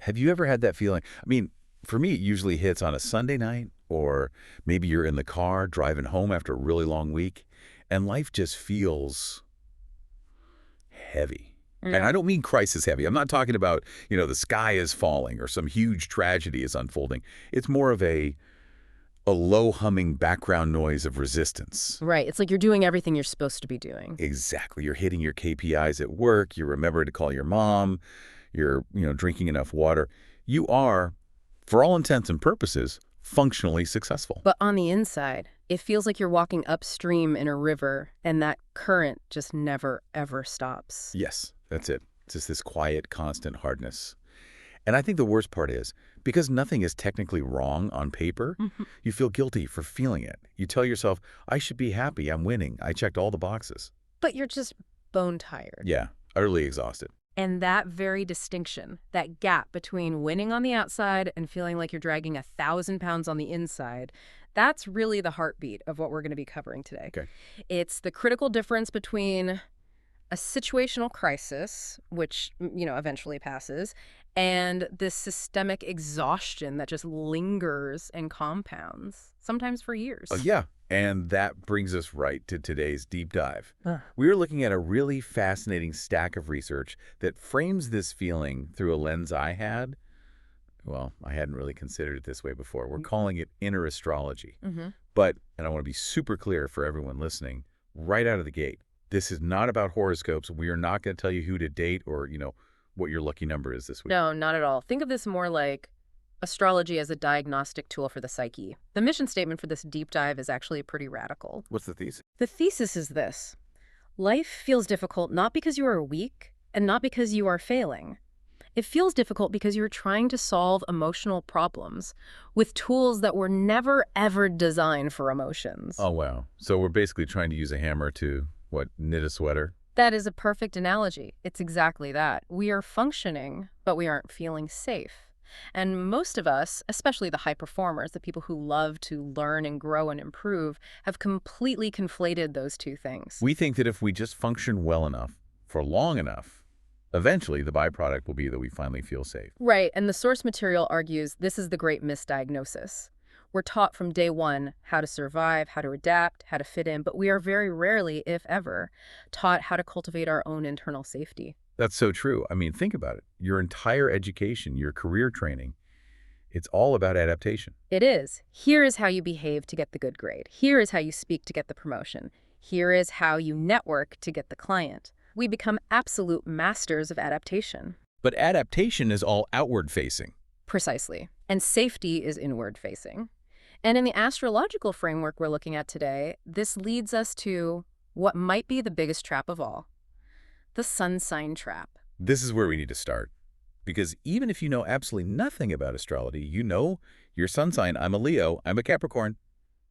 Have you ever had that feeling? I mean, for me, it usually hits on a Sunday night, or maybe you're in the car driving home after a really long week, and life just feels heavy. And Yeah. I don't mean crisis heavy. I'm not talking about, the sky is falling or some huge tragedy is unfolding. It's more of a low humming background noise of resistance. Right. It's like you're doing everything you're supposed to be doing. Exactly. You're hitting your KPIs at work. You remember to call your mom. You're, drinking enough water. You are, for all intents and purposes, functionally successful. But on the inside, it feels like you're walking upstream in a river, and that current just never, ever stops. Yes, that's it. It's just this quiet, constant hardness. And I think the worst part is, because nothing is technically wrong on paper, you feel guilty for feeling it. You tell yourself, I should be happy, I'm winning, I checked all the boxes. But you're just bone tired. Yeah, utterly exhausted. And that very distinction, that gap between winning on the outside and feeling like you're dragging 1,000 pounds on the inside, that's really the heartbeat of what we're going to be covering today. Okay. It's the critical difference between a situational crisis, which, eventually passes, and this systemic exhaustion that just lingers and compounds, sometimes for years. Yeah, and that brings us right to today's deep dive. Ugh. We're looking at a really fascinating stack of research that frames this feeling through a lens I hadn't really considered it this way before. We're calling it inner astrology. But, and I want to be super clear for everyone listening, right out of the gate, this is not about horoscopes. We are not going to tell you who to date or, what your lucky number is this week. No, not at all. Think of this more like astrology as a diagnostic tool for the psyche. The mission statement for this deep dive is actually pretty radical. What's the thesis? The thesis is this: life feels difficult not because you are weak and not because you are failing. It feels difficult because you're trying to solve emotional problems with tools that were never, ever designed for emotions. Oh, wow. So we're basically trying to use a hammer to, knit a sweater? That is a perfect analogy. It's exactly that. We are functioning, but we aren't feeling safe. And most of us, especially the high performers, the people who love to learn and grow and improve, have completely conflated those two things. We think that if we just function well enough, for long enough, eventually the byproduct will be that we finally feel safe. Right, and the source material argues this is the great misdiagnosis. We're taught from day one how to survive, how to adapt, how to fit in, but we are very rarely, if ever, taught how to cultivate our own internal safety. That's so true. I mean, think about it. Your entire education, your career training, it's all about adaptation. It is. Here is how you behave to get the good grade. Here is how you speak to get the promotion. Here is how you network to get the client. We become absolute masters of adaptation. But adaptation is all outward-facing. Precisely. And safety is inward-facing. And in the astrological framework we're looking at today, this leads us to what might be the biggest trap of all: the sun sign trap. This is where we need to start. Because even if you know absolutely nothing about astrology, you know your sun sign. I'm a Leo, I'm a Capricorn.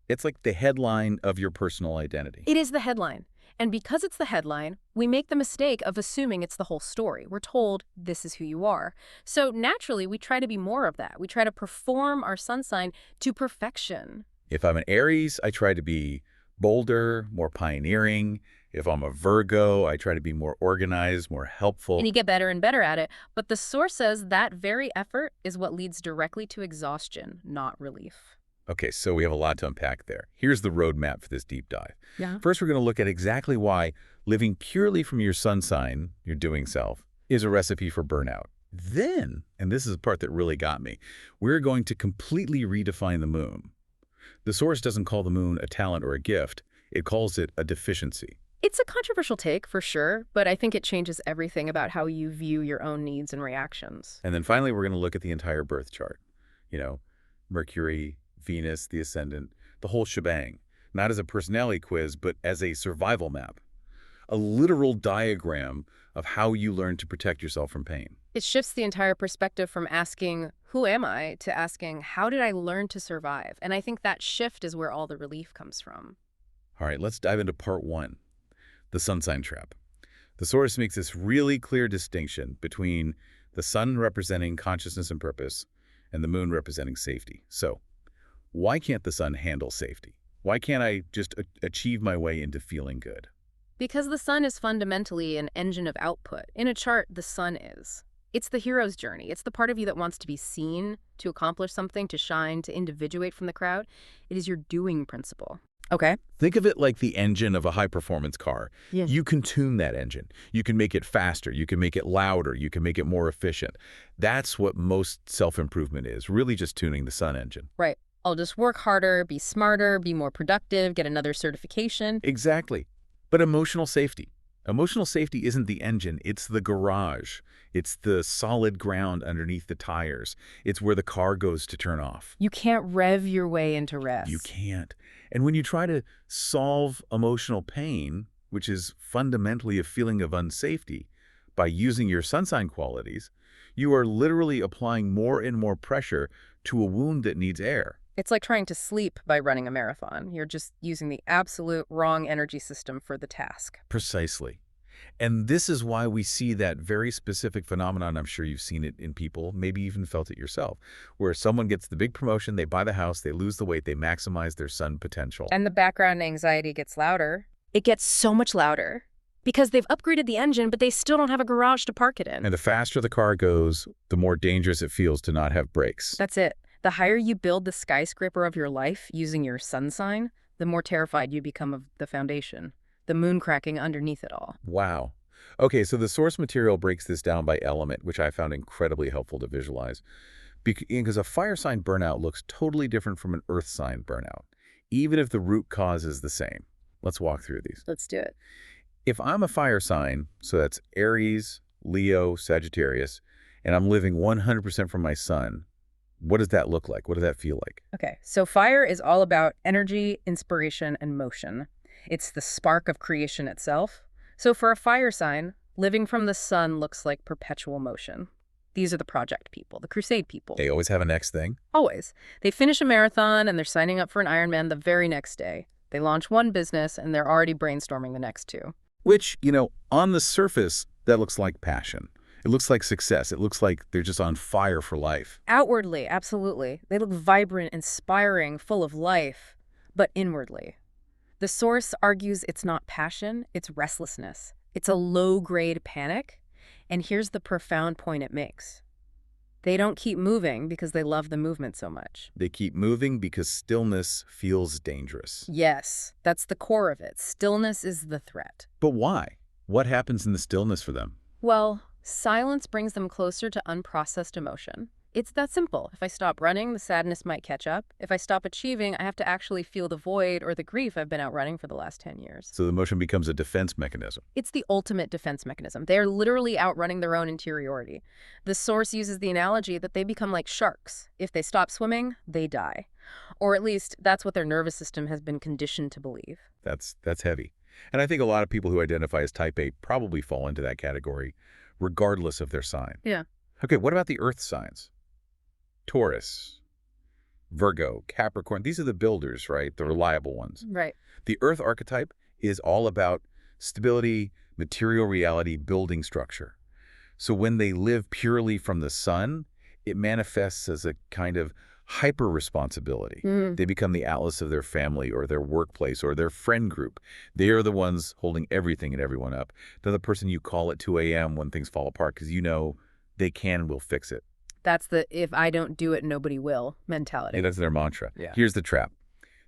It's like the headline of your personal identity. It is the headline. And because it's the headline, we make the mistake of assuming it's the whole story. We're told this is who you are. So naturally, we try to be more of that. We try to perform our sun sign to perfection. If I'm an Aries, I try to be bolder, more pioneering. If I'm a Virgo, I try to be more organized, more helpful. And you get better and better at it. But the source says that very effort is what leads directly to exhaustion, not relief. Okay, so we have a lot to unpack there. Here's the roadmap for this deep dive. Yeah. First, we're going to look at exactly why living purely from your sun sign, your doing self, is a recipe for burnout. Then, and this is the part that really got me, we're going to completely redefine the moon. The source doesn't call the moon a talent or a gift. It calls it a deficiency. It's a controversial take, for sure, but I think it changes everything about how you view your own needs and reactions. And then finally, we're going to look at the entire birth chart. Mercury, Venus, the ascendant, the whole shebang. Not as a personality quiz, but as a survival map. A literal diagram of how you learn to protect yourself from pain. It shifts the entire perspective from asking, who am I, to asking, how did I learn to survive? And I think that shift is where all the relief comes from. All right, let's dive into part one, the sun sign trap. The source makes this really clear distinction between the sun representing consciousness and purpose and the moon representing safety. So, why can't the sun handle safety? Why can't I just achieve my way into feeling good? Because the sun is fundamentally an engine of output. In a chart, the sun is. It's the hero's journey. It's the part of you that wants to be seen, to accomplish something, to shine, to individuate from the crowd. It is your doing principle. Okay. Think of it like the engine of a high-performance car. Yeah. You can tune that engine. You can make it faster. You can make it louder. You can make it more efficient. That's what most self-improvement is, really just tuning the sun engine. Right. I'll just work harder, be smarter, be more productive, get another certification. Exactly. But emotional safety. Emotional safety isn't the engine, it's the garage. It's the solid ground underneath the tires. It's where the car goes to turn off. You can't rev your way into rest. You can't. And when you try to solve emotional pain, which is fundamentally a feeling of unsafety, by using your sun sign qualities, you are literally applying more and more pressure to a wound that needs air. It's like trying to sleep by running a marathon. You're just using the absolute wrong energy system for the task. Precisely. And this is why we see that very specific phenomenon. I'm sure you've seen it in people, maybe even felt it yourself, where someone gets the big promotion, they buy the house, they lose the weight, they maximize their sun potential. And the background anxiety gets louder. It gets so much louder because they've upgraded the engine, but they still don't have a garage to park it in. And the faster the car goes, the more dangerous it feels to not have brakes. That's it. The higher you build the skyscraper of your life using your sun sign, the more terrified you become of the foundation, the moon cracking underneath it all. Wow. Okay, so the source material breaks this down by element, which I found incredibly helpful to visualize. Because a fire sign burnout looks totally different from an earth sign burnout, even if the root cause is the same. Let's walk through these. Let's do it. If I'm a fire sign, so that's Aries, Leo, Sagittarius, and I'm living 100% from my sun, what does that look like? What does that feel like? Okay, so fire is all about energy, inspiration, and motion. It's the spark of creation itself. So for a fire sign, living from the sun looks like perpetual motion. These are the project people, the crusade people. They always have a next thing. Always. They finish a marathon and they're signing up for an Ironman the very next day. They launch one business and they're already brainstorming the next two. Which, on the surface, that looks like passion. It looks like success. It looks like they're just on fire for life. Outwardly, absolutely. They look vibrant, inspiring, full of life. But inwardly, the source argues it's not passion, it's restlessness. It's a low-grade panic. And here's the profound point it makes. They don't keep moving because they love the movement so much. They keep moving because stillness feels dangerous. Yes, that's the core of it. Stillness is the threat. But why? What happens in the stillness for them? Well, silence brings them closer to unprocessed emotion. It's that simple. If I stop running, the sadness might catch up. If I stop achieving, I have to actually feel the void or the grief I've been out running for the last 10 years. So the emotion becomes a defense mechanism. It's the ultimate defense mechanism. They're literally outrunning their own interiority. The source uses the analogy that they become like sharks. If they stop swimming, they die. Or at least that's what their nervous system has been conditioned to believe. That's heavy. And I think a lot of people who identify as type A probably fall into that category, regardless of their sign. Yeah. Okay, what about the earth signs? Taurus, Virgo, Capricorn, these are the builders, right? The reliable ones. Right. The earth archetype is all about stability, material reality, building structure. So when they live purely from the sun, it manifests as a kind of hyper-responsibility. They become the atlas of their family or their workplace or their friend group. They are the ones holding everything and everyone up. They're the person you call at 2 a.m. when things fall apart because you know they can and will fix it. That's the if I don't do it, nobody will mentality. Yeah, that's their mantra. Yeah. Here's the trap.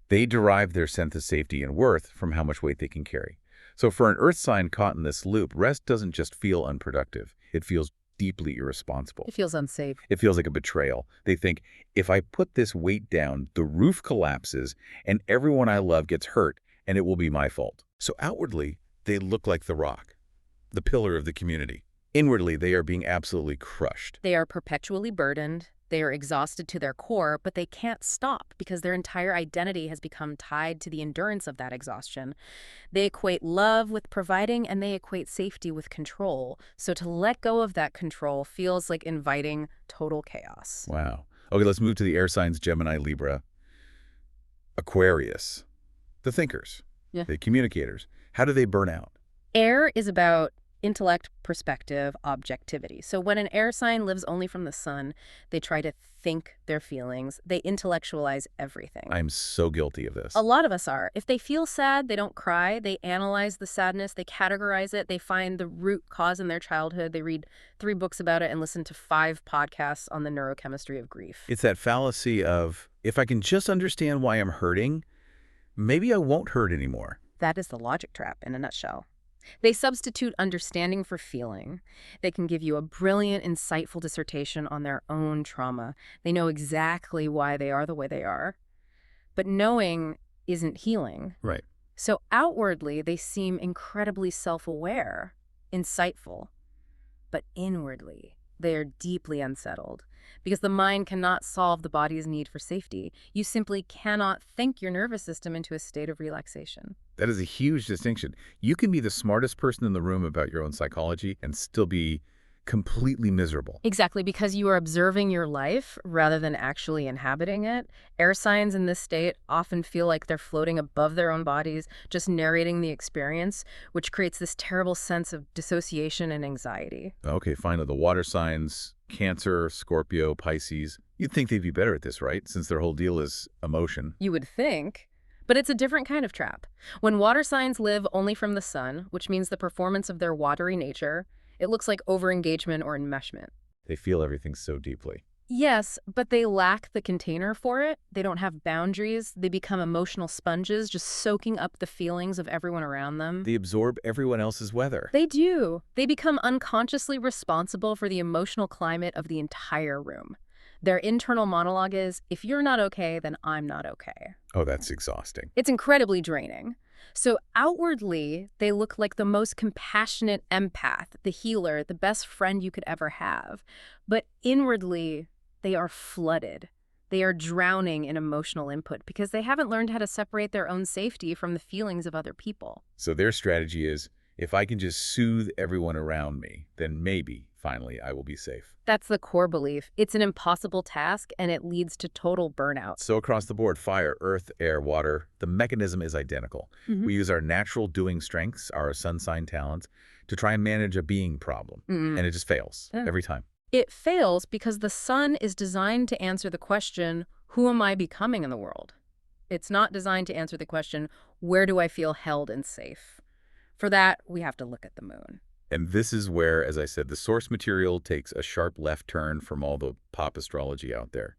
They derive their sense of safety and worth from how much weight they can carry. So for an earth sign caught in this loop, rest doesn't just feel unproductive. It feels deeply irresponsible. It feels unsafe. It feels like a betrayal. They think, if I put this weight down, the roof collapses and everyone I love gets hurt and it will be my fault. So outwardly, they look like the rock, the pillar of the community. Inwardly, they are being absolutely crushed. They are perpetually burdened. They are exhausted to their core, but they can't stop because their entire identity has become tied to the endurance of that exhaustion. They equate love with providing, and they equate safety with control. So to let go of that control feels like inviting total chaos. Wow. Okay, let's move to the air signs, Gemini, Libra, Aquarius. The thinkers, Yeah. the communicators. How do they burn out? Air is about intellect, perspective, objectivity. So when an air sign lives only from the sun, they try to think their feelings. They intellectualize everything. I'm so guilty of this. A lot of us are. If they feel sad, they don't cry. They analyze the sadness. They categorize it. They find the root cause in their childhood. They read 3 books about it and listen to 5 podcasts on the neurochemistry of grief. It's that fallacy of, if I can just understand why I'm hurting, maybe I won't hurt anymore. That is the logic trap in a nutshell. They substitute understanding for feeling. They can give you a brilliant, insightful dissertation on their own trauma. They know exactly why they are the way they are. But knowing isn't healing. Right. So outwardly, they seem incredibly self-aware, insightful. But inwardly, they are deeply unsettled. Because the mind cannot solve the body's need for safety. You simply cannot think your nervous system into a state of relaxation. That is a huge distinction. You can be the smartest person in the room about your own psychology and still be completely miserable. Exactly, because you are observing your life rather than actually inhabiting it. Air signs in this state often feel like they're floating above their own bodies, just narrating the experience, which creates this terrible sense of dissociation and anxiety. Okay, fine. The water signs, Cancer, Scorpio, Pisces, you'd think they'd be better at this, right? Since their whole deal is emotion. You would think. But it's a different kind of trap. When water signs live only from the sun, which means the performance of their watery nature, it looks like overengagement or enmeshment. They feel everything so deeply. Yes, but they lack the container for it. They don't have boundaries. They become emotional sponges, just soaking up the feelings of everyone around them. They absorb everyone else's weather. They do. They become unconsciously responsible for the emotional climate of the entire room. Their internal monologue is, if you're not okay, then I'm not okay. Oh, that's exhausting. It's incredibly draining. So outwardly, they look like the most compassionate empath, the healer, the best friend you could ever have. But inwardly, they are flooded. They are drowning in emotional input because they haven't learned how to separate their own safety from the feelings of other people. So their strategy is, if I can just soothe everyone around me, then maybe, finally, I will be safe. That's the core belief. It's an impossible task, and it leads to total burnout. So across the board, fire, earth, air, water, the mechanism is identical. We use our natural doing strengths, our sun sign talents, to try and manage a being problem. And it just fails every time. It fails because the sun is designed to answer the question, who am I becoming in the world? It's not designed to answer the question, where do I feel held and safe? For that, we have to look at the moon. And this is where, as I said, the source material takes a sharp left turn from all the pop astrology out there.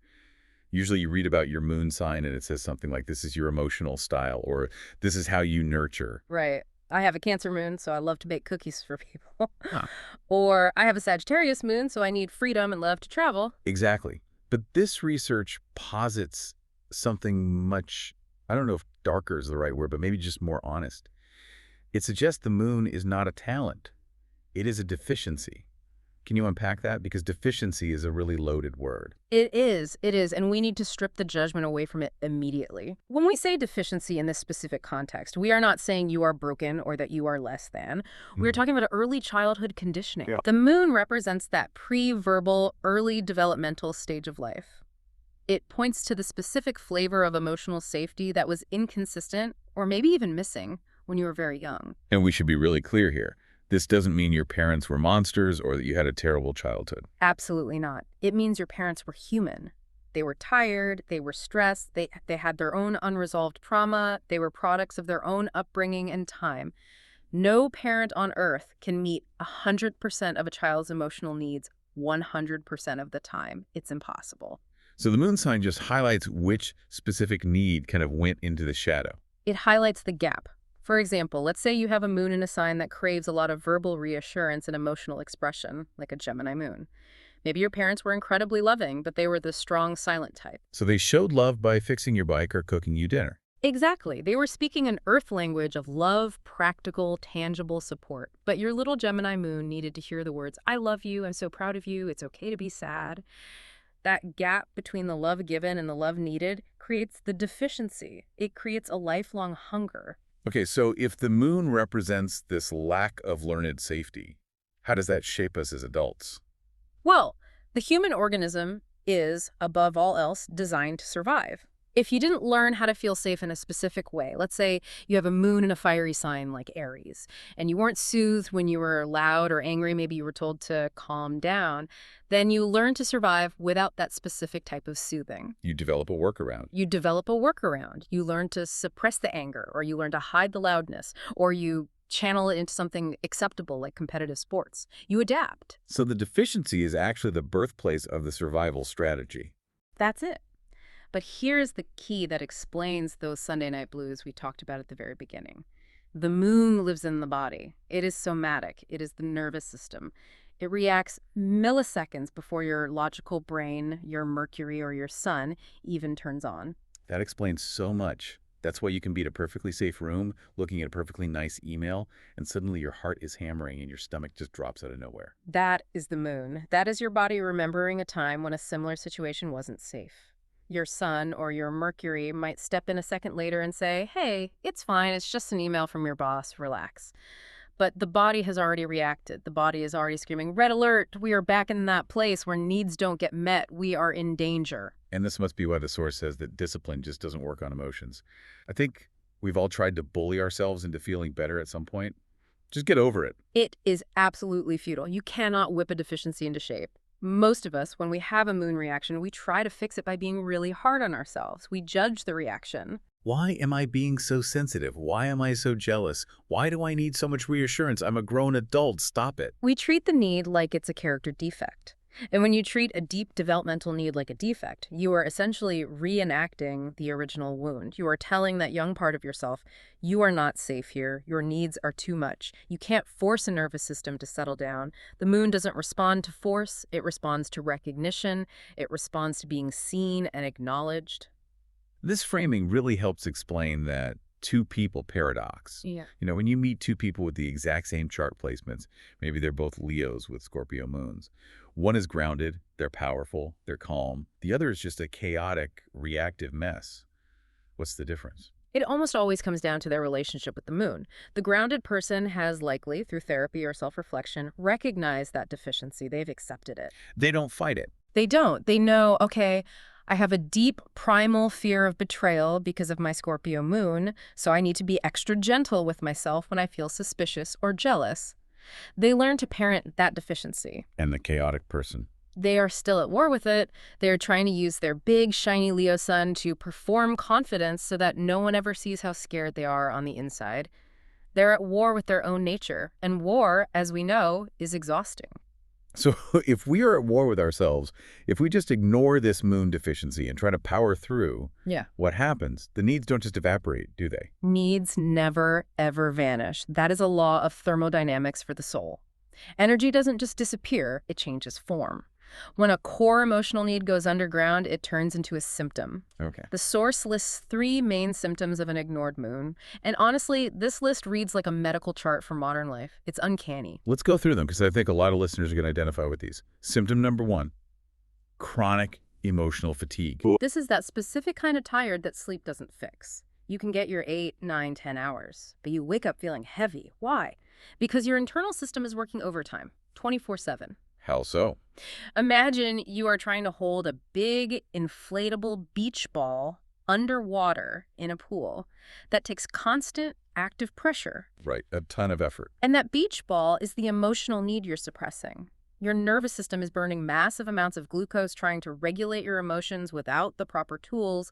Usually you read about your moon sign and it says something like, this is your emotional style, or this is how you nurture. Right. I have a Cancer moon, so I love to bake cookies for people. Huh. Or I have a Sagittarius moon, so I need freedom and love to travel. Exactly. But this research posits something much, I don't know if darker is the right word, but maybe just more honest. It suggests the moon is not a talent. It is a deficiency. Can you unpack that? Because deficiency is a really loaded word. It is, and we need to strip the judgment away from it immediately. When we say deficiency in this specific context, we are not saying you are broken or that you are less than. We're talking about early childhood conditioning. Yeah. The moon represents that pre-verbal, early developmental stage of life. It points to the specific flavor of emotional safety that was inconsistent or maybe even missing when you were very young. And we should be really clear here. This doesn't mean your parents were monsters or that you had a terrible childhood. Absolutely not. It means your parents were human. They were tired, they were stressed, they had their own unresolved trauma, they were products of their own upbringing and time. No parent on earth can meet 100% of a child's emotional needs 100% of the time. It's impossible. So the moon sign just highlights which specific need kind of went into the shadow. It highlights the gap. For example, let's say you have a moon in a sign that craves a lot of verbal reassurance and emotional expression, like a Gemini moon. Maybe your parents were incredibly loving, but they were the strong, silent type. So they showed love by fixing your bike or cooking you dinner. Exactly. They were speaking an earth language of love, practical, tangible support. But your little Gemini moon needed to hear the words, I love you, I'm so proud of you, it's okay to be sad. That gap between the love given and the love needed creates the deficiency. It creates a lifelong hunger. Okay, so if the moon represents this lack of learned safety, how does that shape us as adults? Well, the human organism is, above all else, designed to survive. If you didn't learn how to feel safe in a specific way, let's say you have a moon in a fiery sign like Aries, and you weren't soothed when you were loud or angry, maybe you were told to calm down, then you learn to survive without that specific type of soothing. You develop a workaround. You develop a workaround. You learn to suppress the anger, or you learn to hide the loudness, or you channel it into something acceptable like competitive sports. You adapt. So the deficiency is actually the birthplace of the survival strategy. That's it. But here's the key that explains those Sunday night blues we talked about at the very beginning. The moon lives in the body. It is somatic. It is the nervous system. It reacts milliseconds before your logical brain, your Mercury, or your sun even turns on. That explains so much. That's why you can be in a perfectly safe room, looking at a perfectly nice email, and suddenly your heart is hammering and your stomach just drops out of nowhere. That is the moon. That is your body remembering a time when a similar situation wasn't safe. Your sun or your Mercury might step in a second later and say, hey, it's fine, it's just an email from your boss, relax. But the body has already reacted. The body is already screaming, red alert, we are back in that place where needs don't get met, we are in danger. And this must be why the source says that discipline just doesn't work on emotions. I think we've all tried to bully ourselves into feeling better at some point. Just get over it. It is absolutely futile. You cannot whip a deficiency into shape. Most of us, when we have a moon reaction, we try to fix it by being really hard on ourselves. We judge the reaction. Why am I being so sensitive? Why am I so jealous? Why do I need so much reassurance? I'm a grown adult. Stop it. We treat the need like it's a character defect. And when you treat a deep developmental need like a defect, you are essentially reenacting the original wound. You are telling that young part of yourself, you are not safe here. Your needs are too much. You can't force a nervous system to settle down. The moon doesn't respond to force. It responds to recognition. It responds to being seen and acknowledged. This framing really helps explain that two-people paradox. Yeah. When you meet two people with the exact same chart placements, maybe they're both Leos with Scorpio moons. One is grounded, they're powerful, they're calm. The other is just a chaotic, reactive mess. What's the difference? It almost always comes down to their relationship with the moon. The grounded person has likely, through therapy or self-reflection, recognized that deficiency. They've accepted it. They don't fight it. They don't. They know, okay, I have a deep primal fear of betrayal because of my Scorpio moon, so I need to be extra gentle with myself when I feel suspicious or jealous. They learn to parent that deficiency. And the chaotic person? They are still at war with it. They're trying to use their big, shiny Leo sun to perform confidence so that no one ever sees how scared they are on the inside. They're at war with their own nature, and war, as we know, is exhausting. So if we are at war with ourselves, if we just ignore this moon deficiency and try to power through, what happens? The needs don't just evaporate, do they? Needs never, ever vanish. That is a law of thermodynamics for the soul. Energy doesn't just disappear, it changes form. When a core emotional need goes underground, it turns into a symptom. Okay. The source lists 3 main symptoms of an ignored moon. And honestly, this list reads like a medical chart for modern life. It's uncanny. Let's go through them because I think a lot of listeners are going to identify with these. Symptom number 1, chronic emotional fatigue. This is that specific kind of tired that sleep doesn't fix. You can get your 8, 9, 10 hours, but you wake up feeling heavy. Why? Because your internal system is working overtime, 24/7. How so? Imagine you are trying to hold a big, inflatable beach ball underwater in a pool that takes constant, active pressure. Right, a ton of effort. And that beach ball is the emotional need you're suppressing. Your nervous system is burning massive amounts of glucose trying to regulate your emotions without the proper tools,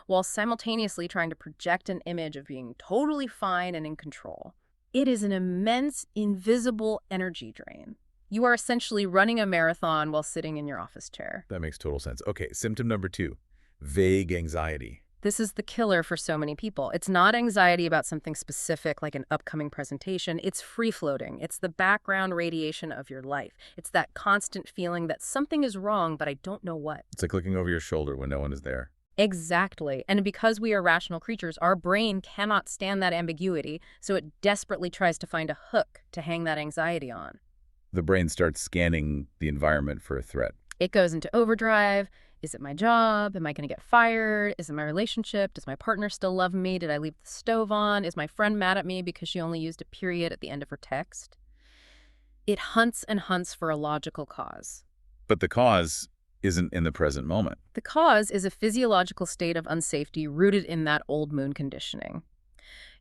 while simultaneously trying to project an image of being totally fine and in control. It is an immense, invisible energy drain. You are essentially running a marathon while sitting in your office chair. That makes total sense. Okay, symptom number 2, vague anxiety. This is the killer for so many people. It's not anxiety about something specific like an upcoming presentation. It's free-floating. It's the background radiation of your life. It's that constant feeling that something is wrong, but I don't know what. It's like looking over your shoulder when no one is there. Exactly. And because we are rational creatures, our brain cannot stand that ambiguity, so it desperately tries to find a hook to hang that anxiety on. The brain starts scanning the environment for a threat. It goes into overdrive. Is it my job? Am I going to get fired? Is it my relationship? Does my partner still love me? Did I leave the stove on? Is my friend mad at me because she only used a period at the end of her text? It hunts and hunts for a logical cause. But the cause isn't in the present moment. The cause is a physiological state of unsafety rooted in that old moon conditioning.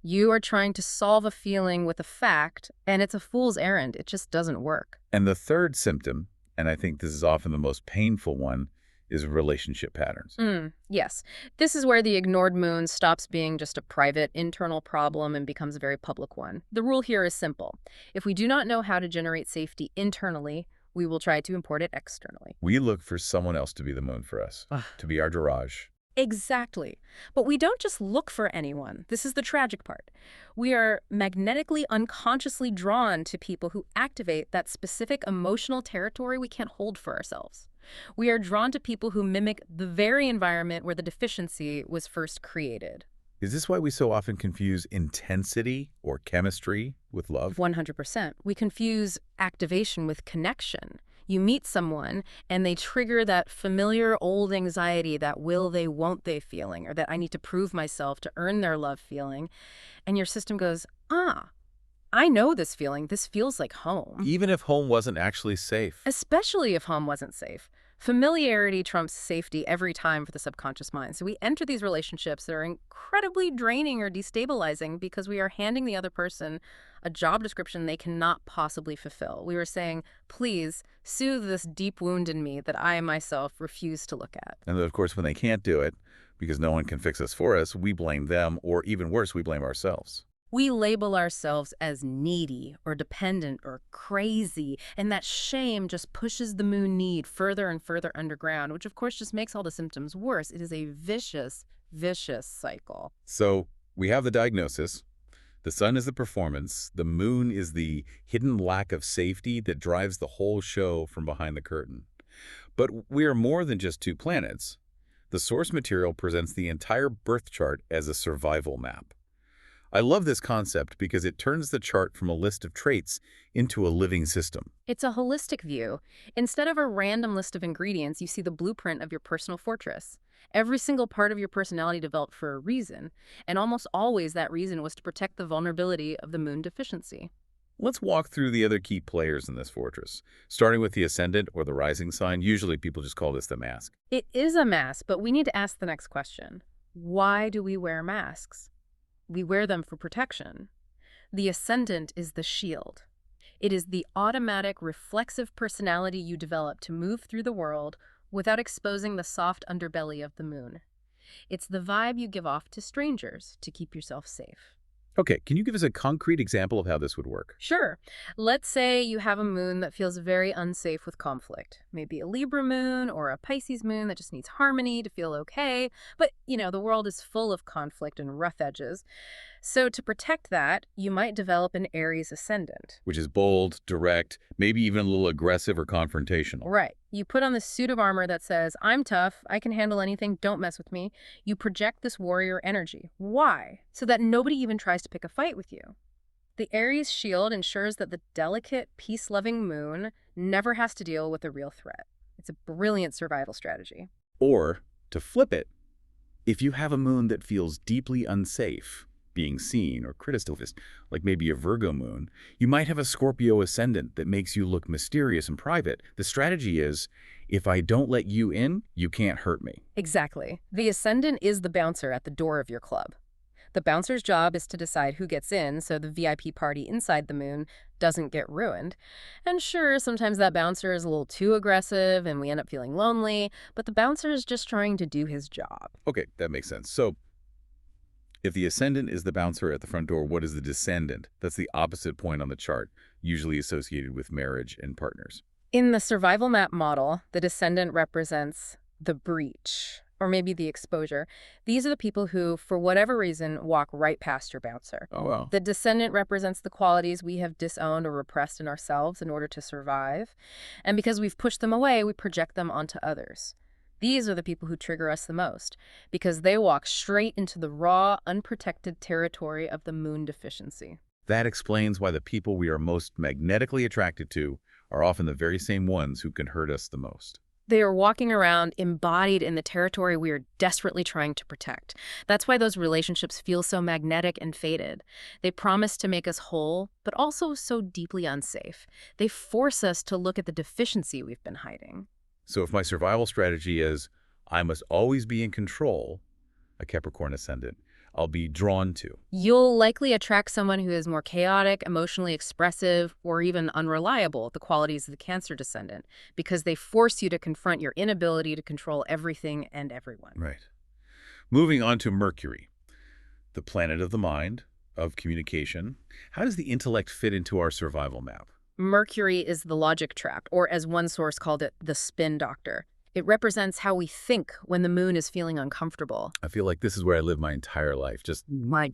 You are trying to solve a feeling with a fact, and it's a fool's errand. It just doesn't work. And the third symptom, and I think this is often the most painful one, is relationship patterns. Yes. This is where the ignored moon stops being just a private, internal problem and becomes a very public one. The rule here is simple. If we do not know how to generate safety internally, we will try to import it externally. We look for someone else to be the moon for us, to be our garage. Exactly. But we don't just look for anyone. This is the tragic part. We are magnetically, unconsciously drawn to people who activate that specific emotional territory we can't hold for ourselves. We are drawn to people who mimic the very environment where the deficiency was first created. Is this why we so often confuse intensity or chemistry with love? 100%. We confuse activation with connection. You meet someone and they trigger that familiar old anxiety, that will they, won't they feeling, or that I need to prove myself to earn their love feeling. And your system goes, I know this feeling. This feels like home. Even if home wasn't actually safe. Especially if home wasn't safe. Familiarity trumps safety every time for the subconscious mind. So we enter these relationships that are incredibly draining or destabilizing because we are handing the other person a job description they cannot possibly fulfill. We were saying, please soothe this deep wound in me that I myself refuse to look at. And of course, when they can't do it, because no one can fix us for us, we blame them, or even worse, we blame ourselves. We label ourselves as needy or dependent or crazy, and that shame just pushes the moon need further and further underground, which of course just makes all the symptoms worse. It is a vicious, vicious cycle. So we have the diagnosis. The sun is the performance. The moon is the hidden lack of safety that drives the whole show from behind the curtain. But we are more than just two planets. The source material presents the entire birth chart as a survival map. I love this concept because it turns the chart from a list of traits into a living system. It's a holistic view. Instead of a random list of ingredients, you see the blueprint of your personal fortress. Every single part of your personality developed for a reason, and almost always that reason was to protect the vulnerability of the moon deficiency. Let's walk through the other key players in this fortress, starting with the ascendant or the rising sign. Usually people just call this the mask. It is a mask, but we need to ask the next question. Why do we wear masks? We wear them for protection. The ascendant is the shield. It is the automatic, reflexive personality you develop to move through the world without exposing the soft underbelly of the moon. It's the vibe you give off to strangers to keep yourself safe. Okay, can you give us a concrete example of how this would work? Sure. Let's say you have a moon that feels very unsafe with conflict. Maybe a Libra moon or a Pisces moon that just needs harmony to feel okay. But, the world is full of conflict and rough edges. So to protect that, you might develop an Aries ascendant. Which is bold, direct, maybe even a little aggressive or confrontational. Right. You put on this suit of armor that says, I'm tough, I can handle anything, don't mess with me. You project this warrior energy. Why? So that nobody even tries to pick a fight with you. The Aries shield ensures that the delicate, peace-loving moon never has to deal with a real threat. It's a brilliant survival strategy. Or, to flip it, if you have a moon that feels deeply unsafe, being seen or criticized, like maybe a Virgo moon, you might have a Scorpio ascendant that makes you look mysterious and private. The strategy is, if I don't let you in, you can't hurt me. Exactly. The ascendant is the bouncer at the door of your club. The bouncer's job is to decide who gets in so the VIP party inside the moon doesn't get ruined. And sure, sometimes that bouncer is a little too aggressive and we end up feeling lonely, but the bouncer is just trying to do his job. Okay, that makes sense. So, if the ascendant is the bouncer at the front door, what is the descendant? That's the opposite point on the chart, usually associated with marriage and partners. In the survival map model, the descendant represents the breach, or maybe the exposure. These are the people who, for whatever reason, walk right past your bouncer. Oh, wow. The descendant represents the qualities we have disowned or repressed in ourselves in order to survive. And because we've pushed them away, we project them onto others. These are the people who trigger us the most, because they walk straight into the raw, unprotected territory of the moon deficiency. That explains why the people we are most magnetically attracted to are often the very same ones who can hurt us the most. They are walking around embodied in the territory we are desperately trying to protect. That's why those relationships feel so magnetic and fated. They promise to make us whole, but also so deeply unsafe. They force us to look at the deficiency we've been hiding. So if my survival strategy is I must always be in control, a Capricorn ascendant, I'll be drawn to. You'll likely attract someone who is more chaotic, emotionally expressive, or even unreliable, the qualities of the Cancer descendant, because they force you to confront your inability to control everything and everyone. Right. Moving on to Mercury, the planet of the mind, of communication. How does the intellect fit into our survival map? Mercury is the logic trap, or as one source called it, the spin doctor. It represents how we think when the moon is feeling uncomfortable. I feel like this is where I live my entire life, just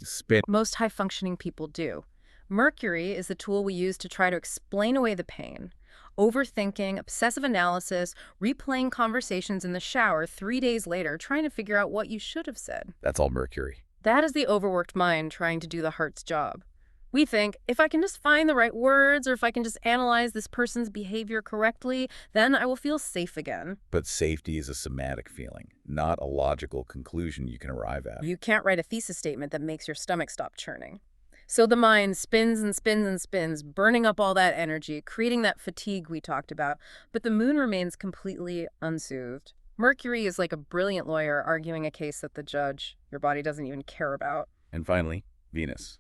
spin. Most high-functioning people do. Mercury is the tool we use to try to explain away the pain. Overthinking, obsessive analysis, replaying conversations in the shower 3 days later, trying to figure out what you should have said. That's all Mercury. That is the overworked mind trying to do the heart's job. We think, if I can just find the right words or if I can just analyze this person's behavior correctly, then I will feel safe again. But safety is a somatic feeling, not a logical conclusion you can arrive at. You can't write a thesis statement that makes your stomach stop churning. So the mind spins and spins and spins, burning up all that energy, creating that fatigue we talked about, but the moon remains completely unsoothed. Mercury is like a brilliant lawyer arguing a case that the judge, your body, doesn't even care about. And finally, Venus,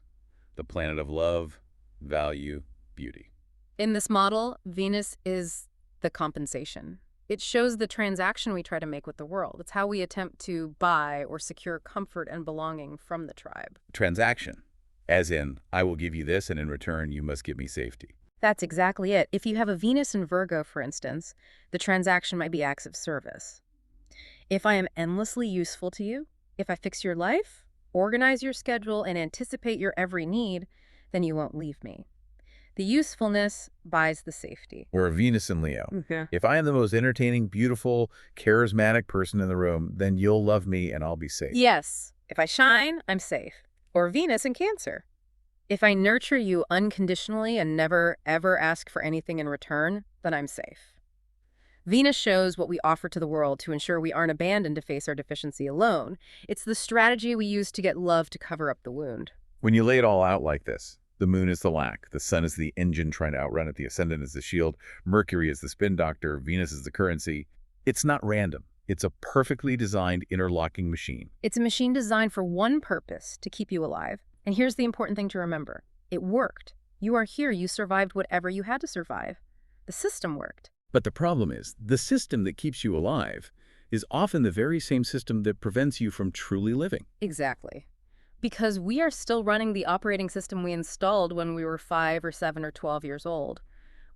the planet of love, value, beauty. In this model, Venus is the compensation. It shows the transaction we try to make with the world. It's how we attempt to buy or secure comfort and belonging from the tribe. Transaction, as in, I will give you this and in return you must give me safety. That's exactly it. If you have a Venus in Virgo, for instance, the transaction might be acts of service. If I am endlessly useful to you, if I fix your life, organize your schedule, and anticipate your every need, then you won't leave me. The usefulness buys the safety. Or a Venus in Leo. Okay. If I am the most entertaining, beautiful, charismatic person in the room, then you'll love me and I'll be safe. Yes. If I shine, I'm safe. Or Venus in Cancer. If I nurture you unconditionally and never, ever ask for anything in return, then I'm safe. Venus shows what we offer to the world to ensure we aren't abandoned to face our deficiency alone. It's the strategy we use to get love to cover up the wound. When you lay it all out like this, the moon is the lack, the sun is the engine trying to outrun it, the ascendant is the shield, Mercury is the spin doctor, Venus is the currency. It's not random. It's a perfectly designed interlocking machine. It's a machine designed for one purpose, to keep you alive. And here's the important thing to remember. It worked. You are here. You survived whatever you had to survive. The system worked. But the problem is, the system that keeps you alive is often the very same system that prevents you from truly living. Exactly. Because we are still running the operating system we installed when we were 5 or 7 or 12 years old.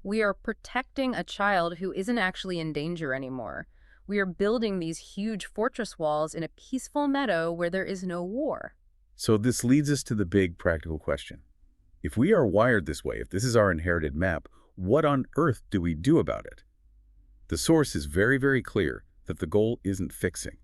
We are protecting a child who isn't actually in danger anymore. We are building these huge fortress walls in a peaceful meadow where there is no war. So this leads us to the big practical question. If we are wired this way, if this is our inherited map, what on earth do we do about it? The source is very, very clear that the goal isn't fixing.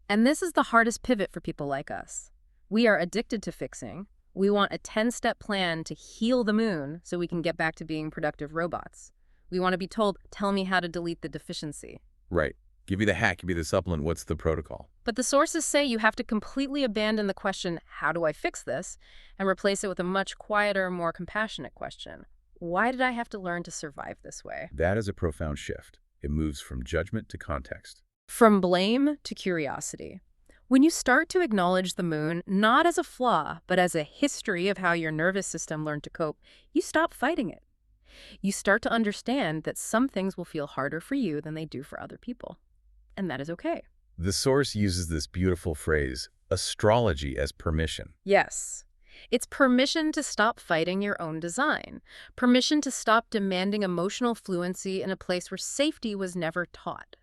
And this is the hardest pivot for people like us. We are addicted to fixing. We want a 10-step plan to heal the moon so we can get back to being productive robots. We want to be told, tell me how to delete the deficiency. Right. Give you the hack, give you the supplement, what's the protocol? But the sources say you have to completely abandon the question, how do I fix this, and replace it with a much quieter, more compassionate question. Why did I have to learn to survive this way? That is a profound shift. It moves from judgment to context. From blame to curiosity. When you start to acknowledge the moon, not as a flaw, but as a history of how your nervous system learned to cope, you stop fighting it. You start to understand that some things will feel harder for you than they do for other people. And that is okay. The source uses this beautiful phrase, astrology, as permission. Yes. It's permission to stop fighting your own design. Permission to stop demanding emotional fluency in a place where safety was never taught.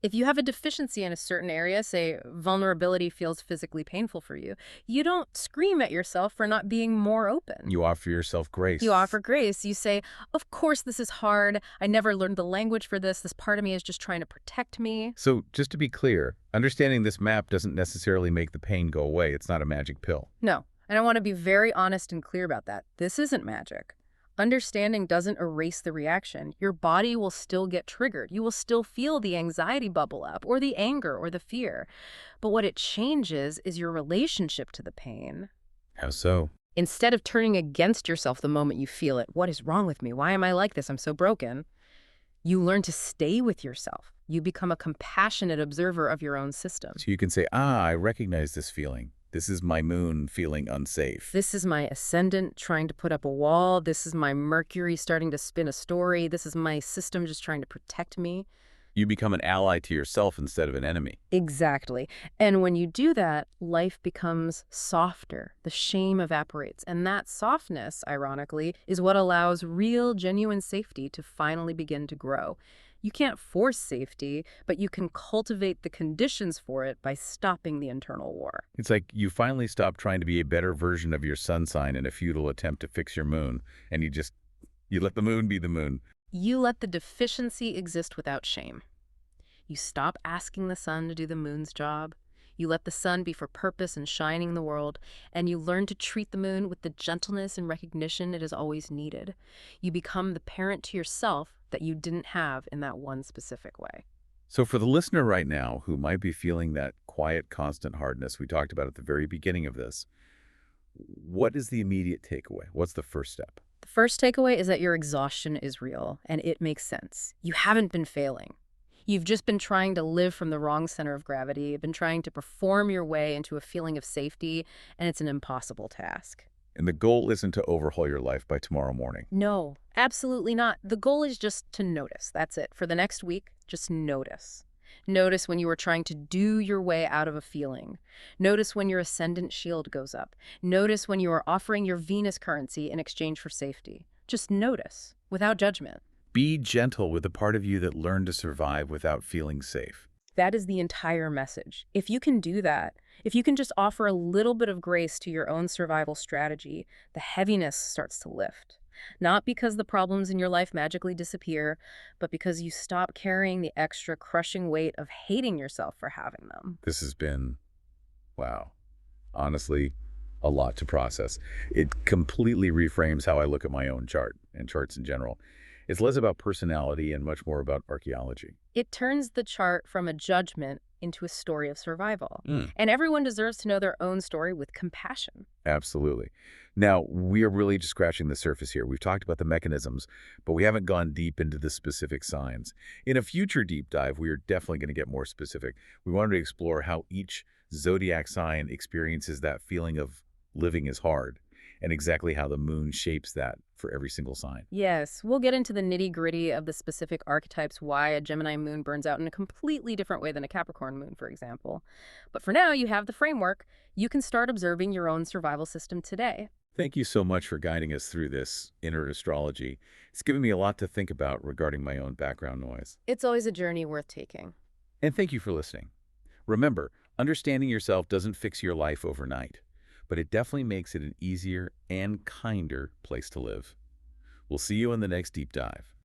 If you have a deficiency in a certain area, say vulnerability feels physically painful for you, you don't scream at yourself for not being more open. You offer yourself grace. You offer grace. You say, of course this is hard. I never learned the language for this. This part of me is just trying to protect me. So just to be clear, understanding this map doesn't necessarily make the pain go away. It's not a magic pill. No, and I want to be very honest and clear about that. This isn't magic. Understanding doesn't erase the reaction. Your body will still get triggered. You will still feel the anxiety bubble up, or the anger, or the fear. But what it changes is your relationship to the pain. How so? Instead of turning against yourself the moment you feel it, what is wrong with me? Why am I like this? I'm so broken. You learn to stay with yourself. You become a compassionate observer of your own system. So you can say, ah, I recognize this feeling. This is my moon feeling unsafe. This is my ascendant trying to put up a wall. This is my Mercury starting to spin a story. This is my system just trying to protect me. You become an ally to yourself instead of an enemy. Exactly. And when you do that, life becomes softer. The shame evaporates. And that softness, ironically, is what allows real, genuine safety to finally begin to grow. You can't force safety, but you can cultivate the conditions for it by stopping the internal war. It's like you finally stop trying to be a better version of your sun sign in a futile attempt to fix your moon, and you let the moon be the moon. You let the deficiency exist without shame. You stop asking the sun to do the moon's job. You let the sun be for purpose and shining the world, and you learn to treat the moon with the gentleness and recognition it has always needed. You become the parent to yourself that you didn't have in that one specific way. So for the listener right now who might be feeling that quiet, constant hardness we talked about at the very beginning of this, what is the immediate takeaway? What's the first step? The first takeaway is that your exhaustion is real, and it makes sense. You haven't been failing. You've just been trying to live from the wrong center of gravity. You've been trying to perform your way into a feeling of safety, and it's an impossible task. And the goal isn't to overhaul your life by tomorrow morning. No, absolutely not. The goal is just to notice. That's it. For the next week, just notice. Notice when you are trying to do your way out of a feeling. Notice when your ascendant shield goes up. Notice when you are offering your Venus currency in exchange for safety. Just notice, without judgment. Be gentle with the part of you that learned to survive without feeling safe. That is the entire message. If you can do that, if you can just offer a little bit of grace to your own survival strategy, the heaviness starts to lift. Not because the problems in your life magically disappear, but because you stop carrying the extra crushing weight of hating yourself for having them. This has been, wow, honestly, a lot to process. It completely reframes how I look at my own chart and charts in general. It's less about personality and much more about archaeology. It turns the chart from a judgment into a story of survival. Mm. And everyone deserves to know their own story with compassion. Absolutely. Now, we are really just scratching the surface here. We've talked about the mechanisms, but we haven't gone deep into the specific signs. In a future deep dive, we are definitely going to get more specific. We wanted to explore how each zodiac sign experiences that feeling of living is hard, and exactly how the moon shapes that for every single sign. Yes, we'll get into the nitty-gritty of the specific archetypes, why a Gemini moon burns out in a completely different way than a Capricorn moon, for example. But for now, you have the framework. You can start observing your own survival system today. Thank you so much for guiding us through this inner astrology. It's given me a lot to think about regarding my own background noise. It's always a journey worth taking. And thank you for listening. Remember, understanding yourself doesn't fix your life overnight, but it definitely makes it an easier and kinder place to live. We'll see you in the next deep dive.